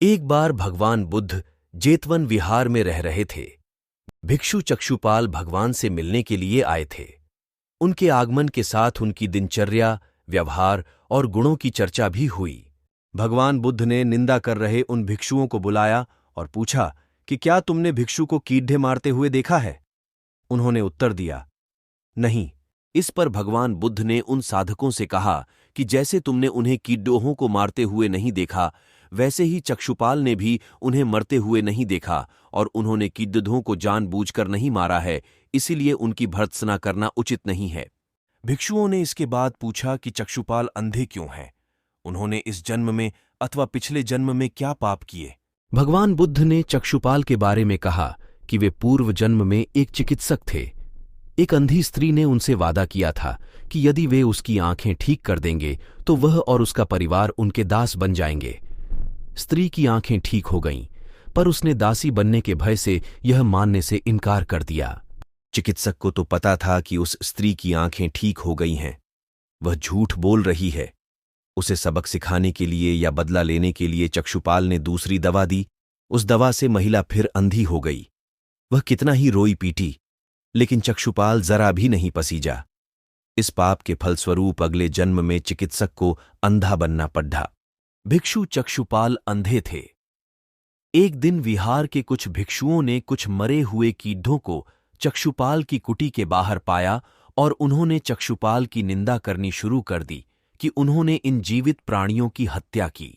एक बार भगवान बुद्ध जेतवन विहार में रह रहे थे। भिक्षु चक्षुपाल भगवान से मिलने के लिए आए थे। उनके आगमन के साथ उनकी दिनचर्या, व्यवहार और गुणों की चर्चा भी हुई। भगवान बुद्ध ने निंदा कर रहे उन भिक्षुओं को बुलाया और पूछा कि क्या तुमने भिक्षु को कीड़े मारते हुए देखा है? उन्होंने उत्तर दिया, नहीं। इस पर भगवान बुद्ध ने उन साधकों से कहा कि जैसे तुमने उन्हें कीड़ों को मारते हुए नहीं देखा, वैसे ही चक्षुपाल ने भी उन्हें मरते हुए नहीं देखा और उन्होंने कीड़ों को जानबूझकर नहीं मारा है, इसीलिए उनकी भर्त्सना करना उचित नहीं है। भिक्षुओं ने इसके बाद पूछा कि चक्षुपाल अंधे क्यों हैं? उन्होंने इस जन्म में अथवा पिछले जन्म में क्या पाप किए? भगवान बुद्ध ने चक्षुपाल के बारे में कहा कि वे पूर्व जन्म में एक चिकित्सक थे। एक अंधी स्त्री ने उनसे वादा किया था कि यदि वे उसकी आंखें ठीक कर देंगे तो वह और उसका परिवार उनके दास बन जाएंगे। स्त्री की आंखें ठीक हो गईं, पर उसने दासी बनने के भय से यह मानने से इनकार कर दिया। चिकित्सक को तो पता था कि उस स्त्री की आंखें ठीक हो गई हैं, वह झूठ बोल रही है। उसे सबक सिखाने के लिए या बदला लेने के लिए चक्षुपाल ने दूसरी दवा दी। उस दवा से महिला फिर अंधी हो गई। वह कितना ही रोई पीटी, लेकिन चक्षुपाल जरा भी नहीं पसीजा। इस पाप के फलस्वरूप अगले जन्म में चिकित्सक को अंधा बनना पड़ा। भिक्षु चक्षुपाल अंधे थे। एक दिन विहार के कुछ भिक्षुओं ने कुछ मरे हुए कीड़ों को चक्षुपाल की कुटी के बाहर पाया और उन्होंने चक्षुपाल की निंदा करनी शुरू कर दी कि उन्होंने इन जीवित प्राणियों की हत्या की।